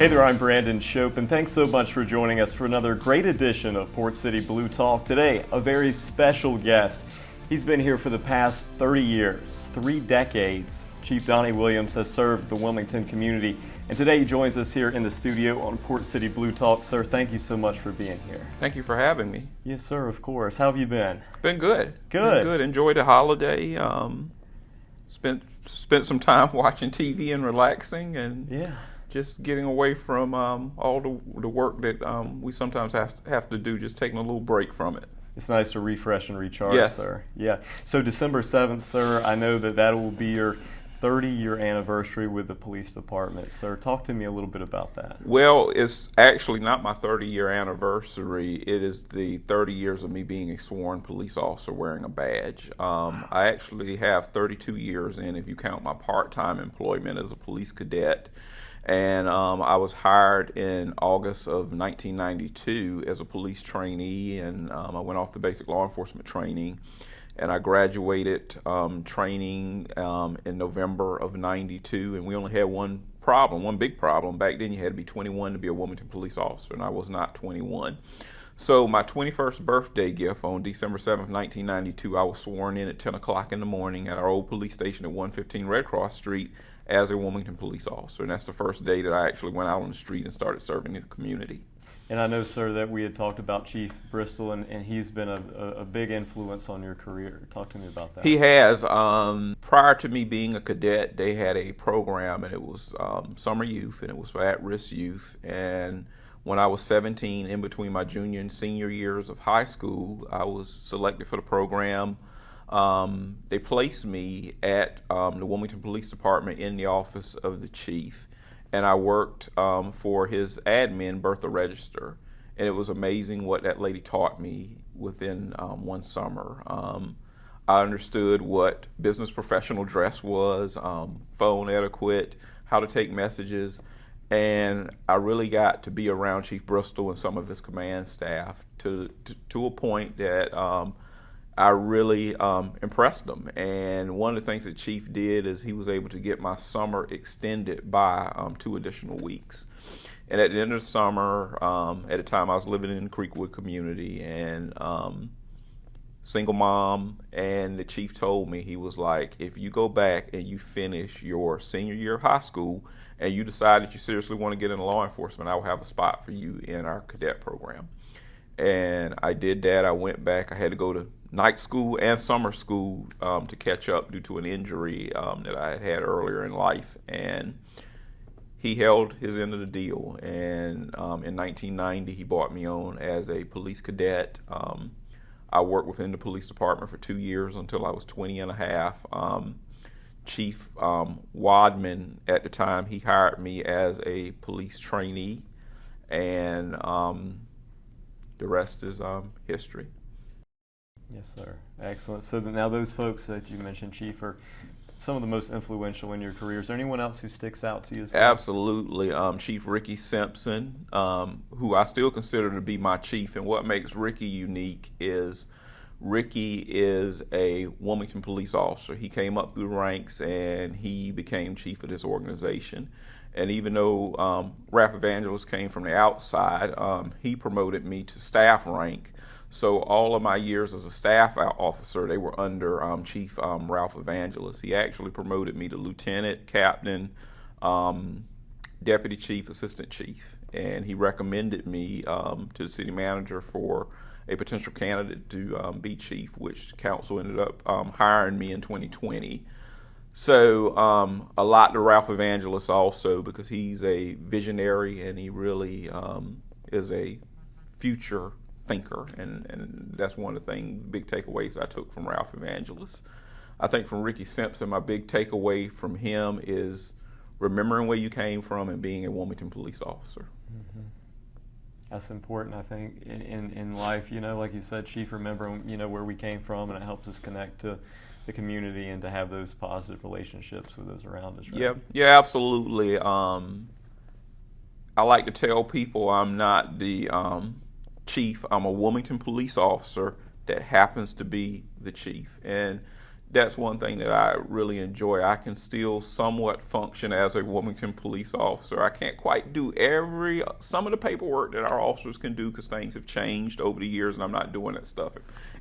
Hey there, I'm Brandon Shope, and thanks so much for joining us for another great edition of Port City Blue Talk. Today, a very special guest. He's been here for the past 30 years, 3 decades. Chief Donny Williams has served the Wilmington community, and today he joins us here in the studio on Port City Blue Talk. Sir, thank you so much for being here. Thank you for having me. Yes, sir, of course. How have you been? Been good. Good. Been good. Enjoyed the holiday. Spent some time watching TV and relaxing, and just getting away from all the work that we sometimes have to do. Just taking a little break from it. It's nice to refresh and recharge, yes. Sir. Yeah. So December 7th, sir, I know that will be your 30-year anniversary with the police department. Sir, talk to me a little bit about that. Well, it's actually not my 30-year anniversary. It is the 30 years of me being a sworn police officer wearing a badge. I actually have 32 years in, if you count my part-time employment as a police cadet. And I was hired in August of 1992 as a police trainee, and I went off the basic law enforcement training, and I graduated training in November of 92, and we only had one big problem. Back then you had to be 21 to be a Wilmington police officer, and I was not 21. So my 21st birthday gift on December 7th, 1992, I was sworn in at 10 o'clock in the morning at our old police station at 115 Red Cross Street as a Wilmington police officer, and that's the first day that I actually went out on the street and started serving in the community. And I know, sir, that we had talked about Chief Bristol, and he's been a big influence on your career. Talk to me about that. He has. Prior to me being a cadet, they had a program, and it was summer youth, and it was for at-risk youth. And when I was 17, in between my junior and senior years of high school, I was selected for the program. They placed me at the Wilmington Police Department in the office of the chief, and I worked for his admin, Bertha Register, and it was amazing what that lady taught me within one summer. I understood what business professional dress was, phone etiquette, how to take messages, and I really got to be around Chief Bristol and some of his command staff to a point that I really impressed them. And one of the things that Chief did is he was able to get my summer extended by 2 additional weeks. And at the end of the summer, at the time I was living in the Creekwood community, and single mom, and the chief told me, he was like, if you go back and you finish your senior year of high school and you decide that you seriously want to get into law enforcement, I will have a spot for you in our cadet program. And I did that. I went back. I had to go to night school and summer school to catch up due to an injury that I had earlier in life. And he held his end of the deal. And in 1990, he brought me on as a police cadet. I worked within the police department for 2 years until I was 20 and a half. Chief Wadman, at the time, he hired me as a police trainee. And the rest is history. Yes, sir. Excellent. So now those folks that you mentioned, Chief, are some of the most influential in your career. Is there anyone else who sticks out to you as well? Absolutely. Chief Ricky Simpson, who I still consider to be my chief. And what makes Ricky unique is Ricky is a Wilmington police officer. He came up through the ranks and he became chief of this organization. And even though Ralph Evangelist came from the outside, he promoted me to staff rank. So all of my years as a staff officer, they were under Chief Ralph Evangelist. He actually promoted me to lieutenant, captain, deputy chief, assistant chief. And he recommended me to the city manager for a potential candidate to be chief, which council ended up hiring me in 2020. So a lot to Ralph Evangelist also, because he's a visionary and he really is a future thinker, and that's one of the big takeaways I took from Ralph Evangelist. I think from Ricky Simpson, my big takeaway from him is remembering where you came from and being a Wilmington police officer. Mm-hmm. That's important, I think, in life. You know, like you said, Chief, remembering, where we came from, and it helps us connect to the community and to have those positive relationships with those around us, right? Yeah, absolutely. I like to tell people I'm not the chief. I'm a Wilmington police officer that happens to be the chief. And that's one thing that I really enjoy. I can still somewhat function as a Wilmington police officer. I can't quite do some of the paperwork that our officers can do because things have changed over the years, and I'm not doing that stuff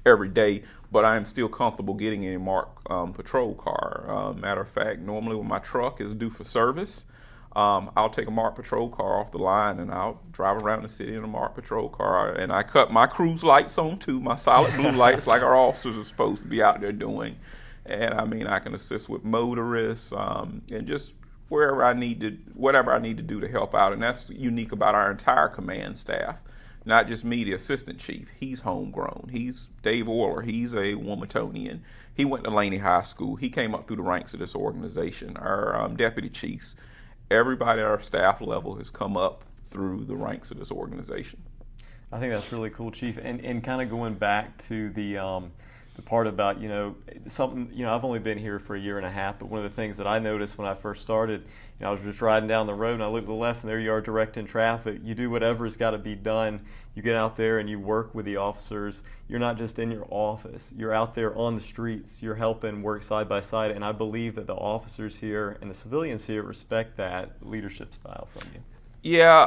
every day. But I am still comfortable getting in a marked patrol car. Matter of fact, normally when my truck is due for service, I'll take a marked patrol car off the line and I'll drive around the city in a marked patrol car. And I cut my cruise lights on too, my solid blue lights like our officers are supposed to be out there doing. And I mean, I can assist with motorists and just whatever I need to do to help out. And that's unique about our entire command staff. Not just me, the assistant chief. He's homegrown. He's Dave Orler. He's a Wilmingtonian. He went to Laney High School. He came up through the ranks of this organization. Our deputy chiefs, everybody at our staff level has come up through the ranks of this organization. I think that's really cool, Chief. And kind of going back to the part about, something, I've only been here for a year and a half, but one of the things that I noticed when I first started, I was just riding down the road and I looked to the left and there you are directing traffic. You do whatever's got to be done. You get out there and you work with the officers. You're not just in your office. You're out there on the streets. You're helping work side by side. And I believe that the officers here and the civilians here respect that leadership style from you. Yeah,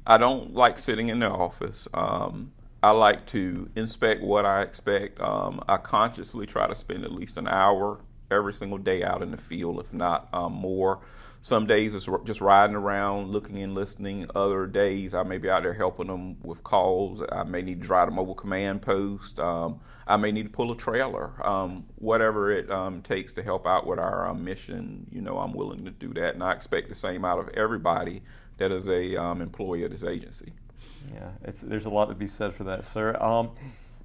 I don't like sitting in the office. I like to inspect what I expect. I consciously try to spend at least an hour every single day out in the field, if not more. Some days it's just riding around, looking and listening. Other days I may be out there helping them with calls. I may need to drive a mobile command post. I may need to pull a trailer. Whatever it takes to help out with our mission, I'm willing to do that. And I expect the same out of everybody that is a employee of this agency. Yeah, there's a lot to be said for that, sir.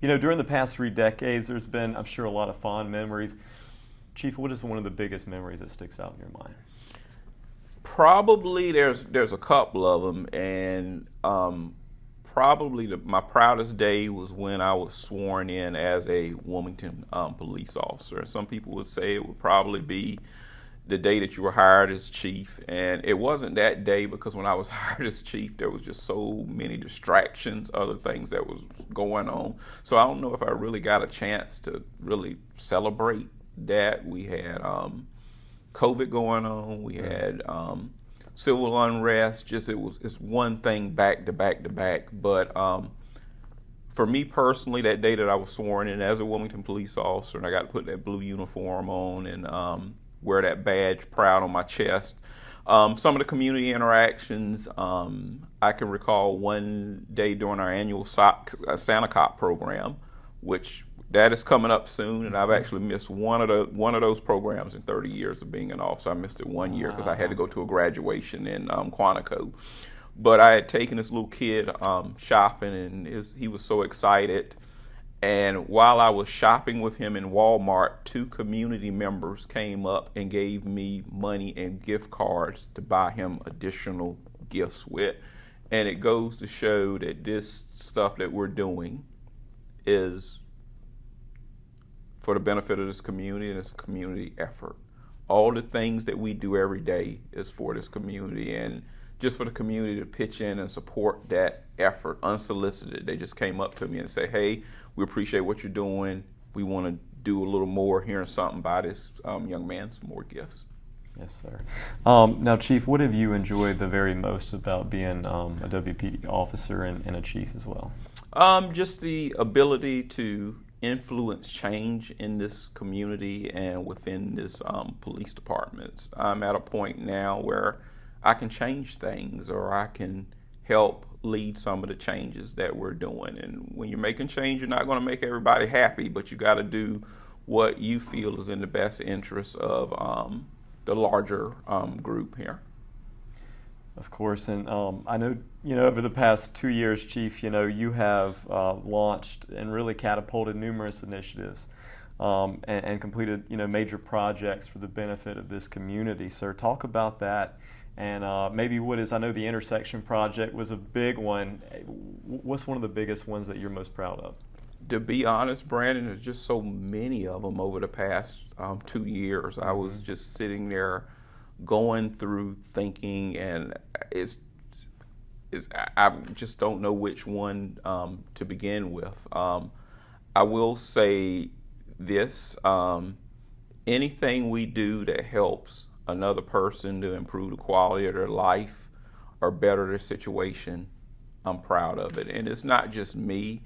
During the past 3 decades, there's been, I'm sure, a lot of fond memories. Chief, what is one of the biggest memories that sticks out in your mind? Probably there's a couple of them, and probably my proudest day was when I was sworn in as a Wilmington police officer. Some people would say it would probably be the day that you were hired as chief, and it wasn't that day because when I was hired as chief, there was just so many distractions, other things that was going on. So I don't know if I really got a chance to really celebrate that. We had COVID going on. We had civil unrest. It's one thing back to back to back. But for me personally, that day that I was sworn in as a Wilmington police officer, and I got to put that blue uniform on and wear that badge proud on my chest. Some of the community interactions, I can recall one day during our annual Santa Cop program, which that is coming up soon, and I've actually missed one of those programs in 30 years of being an officer. I missed it one year because I had to go to a graduation in Quantico. But I had taken this little kid shopping, and he was so excited. And while I was shopping with him in Walmart, 2 community members came up and gave me money and gift cards to buy him additional gifts with. And it goes to show that this stuff that we're doing is for the benefit of this community, and it's a community effort. All the things that we do every day is for this community, and just for the community to pitch in and support that effort unsolicited. They just came up to me and said, hey, we appreciate what you're doing. We want to do a little more, hearing something by this young man, some more gifts. Yes, sir. Now, Chief, what have you enjoyed the very most about being a WPD officer and a chief as well? Just the ability to influence change in this community and within this police department. I'm at a point now where I can change things, or I can help lead some of the changes that we're doing. And when you're making change, you're not going to make everybody happy, but you got to do what you feel is in the best interest of the larger group here. Of course, and I know, over the past 2 years, Chief, you have launched and really catapulted numerous initiatives and completed, major projects for the benefit of this community. Sir, talk about that. And maybe I know the intersection project was a big one. What's one of the biggest ones that you're most proud of? To be honest, Brandon, there's just so many of them over the past 2 years. I was just sitting there going through thinking, and I just don't know which one to begin with. I will say this, anything we do that helps another person to improve the quality of their life or better their situation, I'm proud of it. And it's not just me,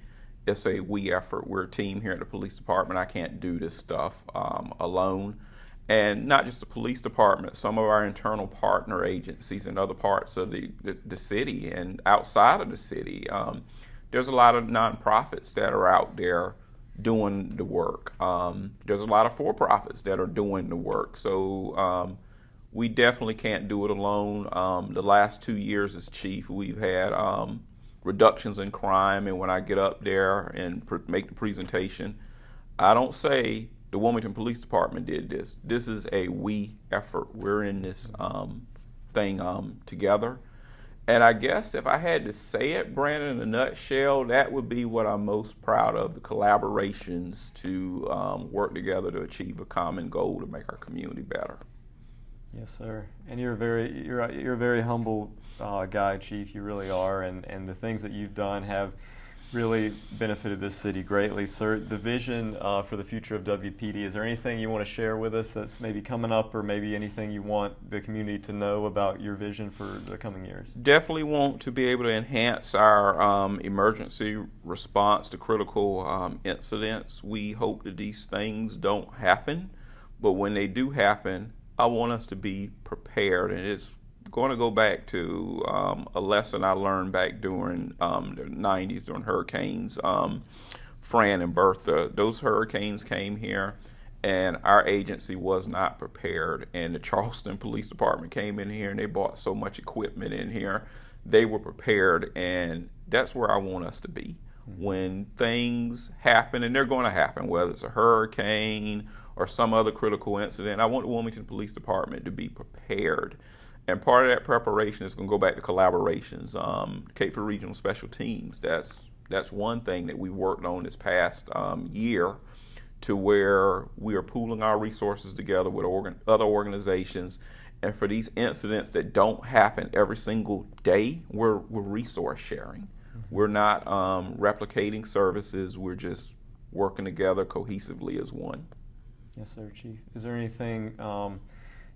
it's a we effort. We're a team here at the police department. I can't do this stuff alone. And not just the police department, some of our internal partner agencies in other parts of the city and outside of the city. There's a lot of nonprofits that are out there doing the work. There's a lot of for-profits that are doing the work. So we definitely can't do it alone. The last 2 years as chief, we've had reductions in crime. And when I get up there and make the presentation, I don't say the Wilmington Police Department did this. This is a we effort. We're in this thing together. And I guess if I had to say it, Brandon, in a nutshell, that would be what I'm most proud of, the collaborations to work together to achieve a common goal to make our community better. Yes, sir. And you're a very humble guy, Chief. You really are. And the things that you've done have really benefited this city greatly. Sir, the vision for the future of WPD, is there anything you want to share with us that's maybe coming up, or maybe anything you want the community to know about your vision for the coming years? Definitely want to be able to enhance our emergency response to critical incidents. We hope that these things don't happen, but when they do happen, I want us to be prepared. And it's going to go back to a lesson I learned back during the 90s during hurricanes, Fran and Bertha. Those hurricanes came here and our agency was not prepared. And the Charleston Police Department came in here and they bought so much equipment in here. They were prepared, and that's where I want us to be. When things happen, and they're going to happen, whether it's a hurricane or some other critical incident, I want the Wilmington Police Department to be prepared. And part of that preparation is going to go back to collaborations. Cape Fear Regional Special Teams, that's one thing that we worked on this past year, to where we are pooling our resources together with other organizations. And for these incidents that don't happen every single day, we're resource sharing. We're not replicating services. We're just working together cohesively as one. Yes, sir, Chief. Is there anything,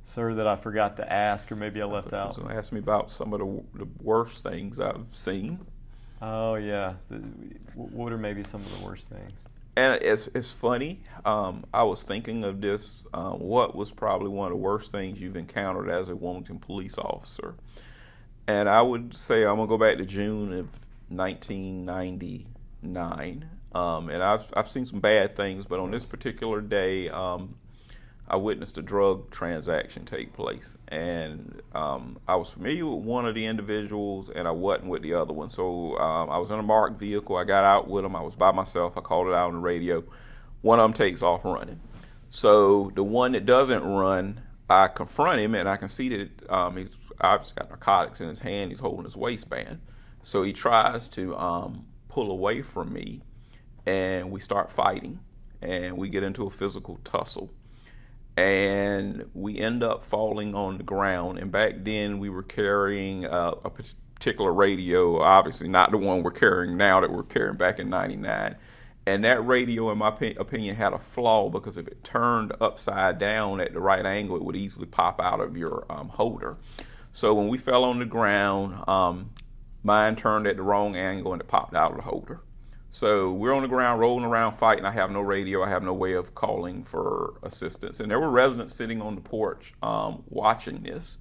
sir, that I forgot to ask, or maybe I left out? So ask me about some of the worst things I've seen. Oh, yeah. What are maybe some of the worst things? And it's funny. I was thinking of this. What was probably one of the worst things you've encountered as a Wilmington police officer? And I would say I'm gonna go back to June of 1999. And I've seen some bad things, but on this particular day, I witnessed a drug transaction take place, and I was familiar with one of the individuals, and I wasn't with the other one. So I was in a marked vehicle. I got out with him. I was by myself. I called it out on the radio. One of them takes off running. So the one that doesn't run, I confront him, and I can see that he's obviously got narcotics in his hand. He's holding his waistband. So he tries to pull away from me, and we start fighting, and we get into a physical tussle. And we end up falling on the ground. And back then we were carrying a particular radio, obviously not the one we're carrying now that we're carrying back in 99. And that radio, in my opinion, had a flaw, because if it turned upside down at the right angle, it would easily pop out of your holder. So when we fell on the ground, mine turned at the wrong angle and it popped out of the holder. So we're on the ground rolling around fighting. I have no radio. I have no way of calling for assistance. And there were residents sitting on the porch watching this.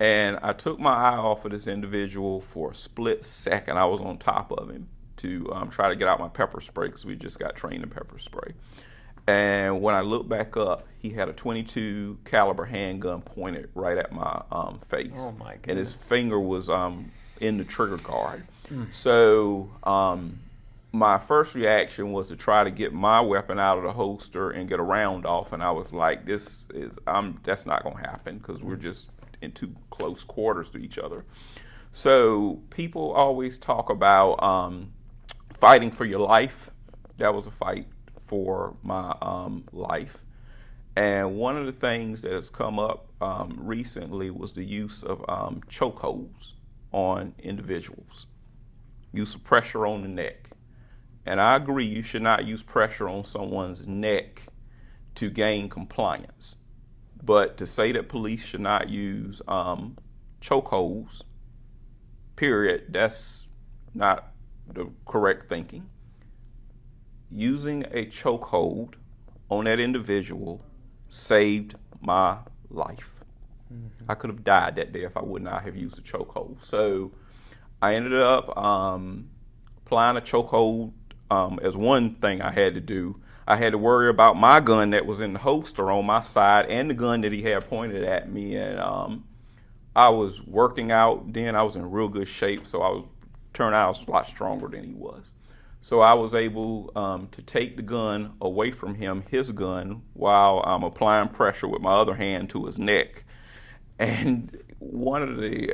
And I took my eye off of this individual for a split second. I was on top of him to try to get out my pepper spray, because we just got trained in pepper spray. And when I looked back up, he had a .22 caliber handgun pointed right at my face. Oh my goodness. And his finger was in the trigger guard. So my first reaction was to try to get my weapon out of the holster and get a round off, and I was like, that's not going to happen, because we're just in too close quarters to each other. So people always talk about fighting for your life. That was a fight for my life. And one of the things that has come up recently was the use of chokeholds on individuals, use of pressure on the neck. And I agree, you should not use pressure on someone's neck to gain compliance. But to say that police should not use chokeholds, period, that's not the correct thinking. Using a chokehold on that individual saved my life. Mm-hmm. I could have died that day if I would not have used a chokehold. So I ended up applying a chokehold as one thing I had to do. I had to worry about my gun that was in the holster on my side and the gun that he had pointed at me. And I was working out then. I was in real good shape, so turned out I was a lot stronger than he was. So I was able to take the gun away from him, his gun, while I'm applying pressure with my other hand to his neck. And one of the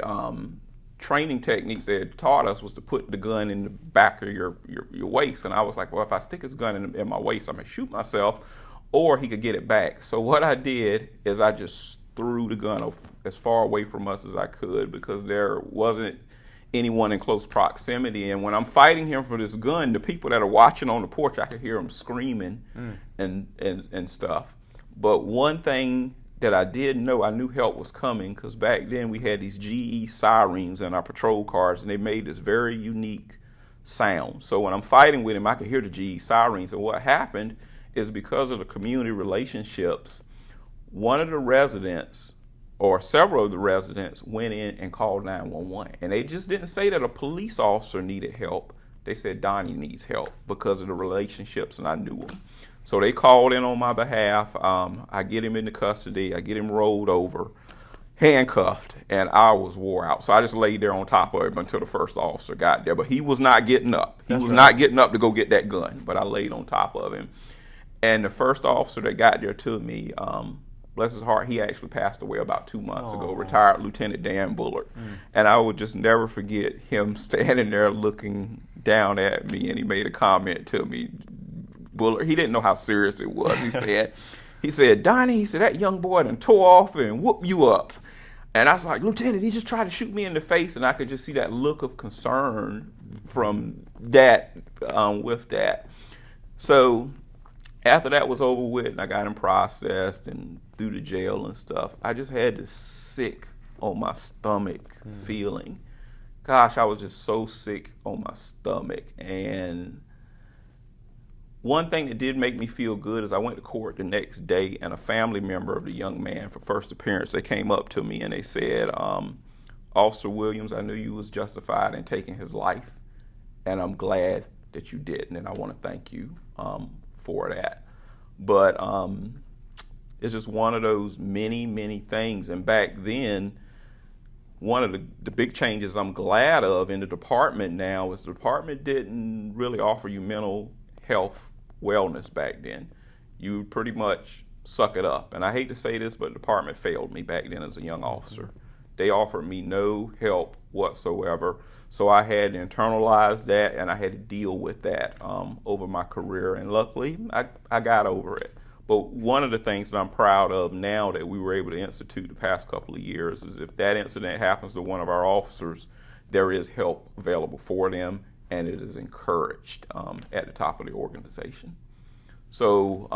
training techniques they had taught us was to put the gun in the back of your waist. And I was like, well, if I stick his gun in my waist, I'm going to shoot myself, or he could get it back. So what I did is I just threw the gun as far away from us as I could, because there wasn't anyone in close proximity. And when I'm fighting him for this gun, the people that are watching on the porch, I could hear them screaming and stuff. But one thing that I did know, I knew help was coming, because back then we had these GE sirens in our patrol cars, and they made this very unique sound. So when I'm fighting with him, I could hear the GE sirens. And what happened is, because of the community relationships, one of the residents, or several of the residents, went in and called 911. And they just didn't say that a police officer needed help. They said Donny needs help, because of the relationships, and I knew them. So they called in on my behalf. I get him into custody. I get him rolled over, handcuffed, and I was wore out. So I just laid there on top of him until the first officer got there. But he was not getting up. He was not getting up to go get that gun. But I laid on top of him. And the first officer that got there to me, bless his heart, he actually passed away about 2 months ago, retired Lieutenant Dan Bullard. And I would just never forget him standing there looking down at me, and he made a comment to me. Bullard, he didn't know how serious it was. He said, Donny, he said, that young boy done tore off and whoop you up. And I was like, Lieutenant, he just tried to shoot me in the face. And I could just see that look of concern from that, with that. So after that was over with, and I got him processed and through the jail and stuff, I just had this sick on my stomach feeling. Gosh, I was just so sick on my stomach. And one thing that did make me feel good is I went to court the next day, and a family member of the young man for first appearance, they came up to me and they said, Officer Williams, I knew you was justified in taking his life, and I'm glad that you didn't, and I want to thank you for that. But it's just one of those many, many things. And back then, one of the big changes I'm glad of in the department now is the department didn't really offer you mental health wellness back then. You pretty much suck it up. And I hate to say this, but the department failed me back then as a young officer. They offered me no help whatsoever. So I had to internalize that, and I had to deal with that over my career. And luckily, I got over it. But one of the things that I'm proud of now that we were able to institute the past couple of years is, if that incident happens to one of our officers, there is help available for them, and it is encouraged at the top of the organization. So,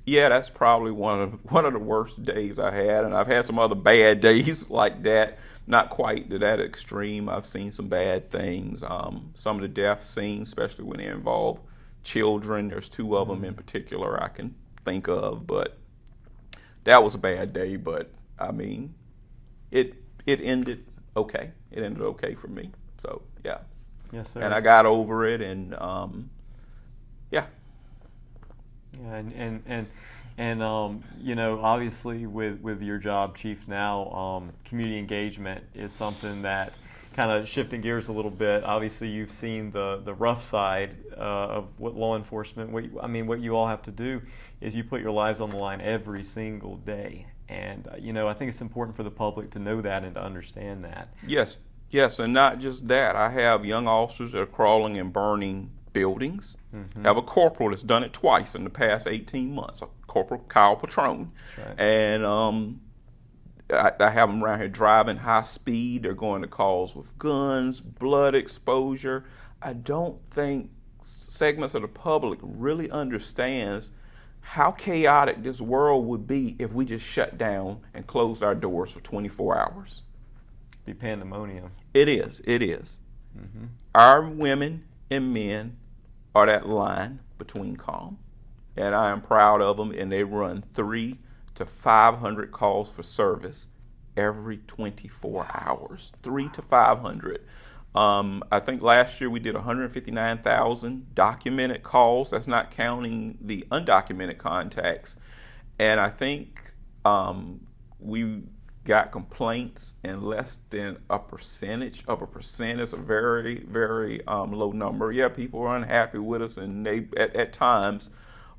yeah, that's probably one of the worst days I had, and I've had some other bad days like that. Not quite to that extreme. I've seen some bad things. Some of the death scenes, especially when they involve children. There's 2 of them in particular I can think of, but that was a bad day. But I mean, it ended okay. It ended okay for me. So yeah. Yes, sir. And I got over it, and yeah. Yeah, and you know, obviously with your job, Chief, now community engagement is something that, kind of shifting gears a little bit. Obviously, you've seen the rough side of what law enforcement. What you all have to do is you put your lives on the line every single day, and you know, I think it's important for the public to know that and to understand that. Yes, and not just that. I have young officers that are crawling and burning buildings. I have a corporal that's done it twice in the past 18 months, Corporal Kyle Patrone. Right. And I have them around here driving high speed. They're going to calls with guns, blood exposure. I don't think segments of the public really understands how chaotic this world would be if we just shut down and closed our doors for 24 hours. Be pandemonium. It is. It is. Mm-hmm. Our women and men are that line between calm, and I am proud of them. And they run 300 to 500 calls for service every 24 hours. 300 to 500. I think last year we did 159,000 documented calls. That's not counting the undocumented contacts. And I think we got complaints in less than a percentage of a percent. It's a very, very low number. Yeah, people are unhappy with us and they at times,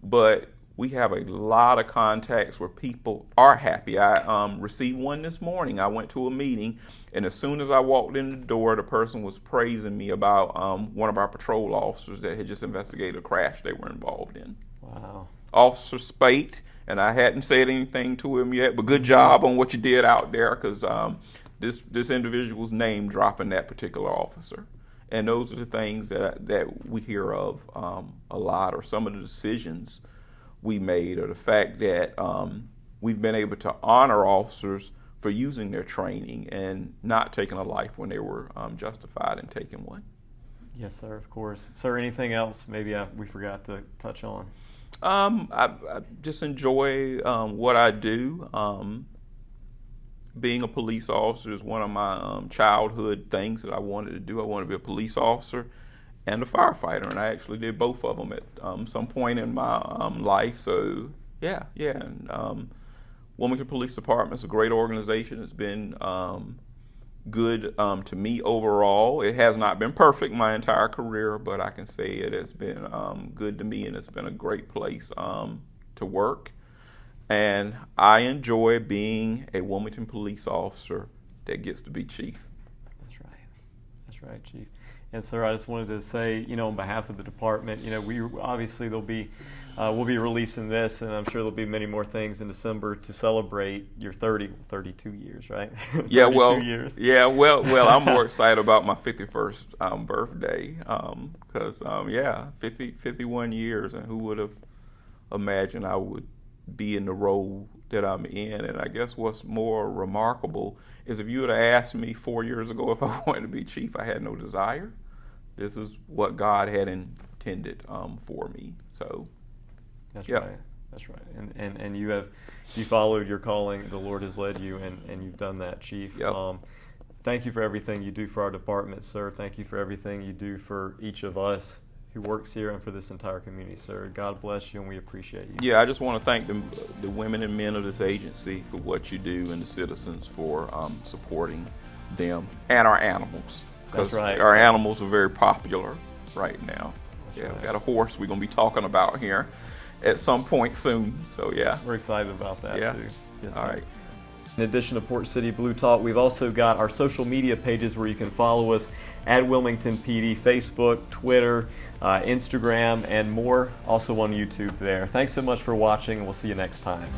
but we have a lot of contacts where people are happy. I received one this morning. I went to a meeting, and as soon as I walked in the door, the person was praising me about one of our patrol officers that had just investigated a crash they were involved in. Wow. Officer Spate, and I hadn't said anything to him yet, but good job on what you did out there, because this individual's name dropping that particular officer. And those are the things that we hear of a lot, or some of the decisions we made, or the fact that we've been able to honor officers for using their training and not taking a life when they were justified in taking one. Yes, sir, of course. Sir, anything else maybe we forgot to touch on? I just enjoy what I do. Being a police officer is one of my childhood things that I wanted to do. I wanted to be a police officer and a firefighter, and I actually did both of them at some point in my life. So yeah. And Wilmington Police Department is a great organization. It's been good to me overall. It has not been perfect my entire career, but I can say it has been good to me, and it's been a great place to work. And I enjoy being a Wilmington police officer that gets to be chief. That's right. That's right, Chief. And sir, I just wanted to say, on behalf of the department, we obviously we'll be releasing this, and I'm sure there'll be many more things in December to celebrate your 32 years, right? Yeah, 32 years. Yeah, well, I'm more excited about my 51st birthday, because 51 years, and who would have imagined I would be in the role that I'm in. And I guess what's more remarkable is if you would have asked me 4 years ago if I wanted to be chief, I had no desire. This is what God had intended for me. So that's right. That's right. And you followed your calling. The Lord has led you, and you've done that, Chief. Yep. Thank you for everything you do for our department, sir. Thank you for everything you do for each of us who works here and for this entire community, sir. God bless you, and we appreciate you. Yeah, I just want to thank the women and men of this agency for what you do, and the citizens for supporting them and our animals. That's right. Our animals are very popular right now. That's right. We got a horse we're going to be talking about here at some point soon. So yeah, we're excited about that too. Yes. All right. In addition to Port City Blue Talk, we've also got our social media pages where you can follow us at Wilmington PD, Facebook, Twitter, Instagram, and more. Also on YouTube there. Thanks so much for watching, and we'll see you next time.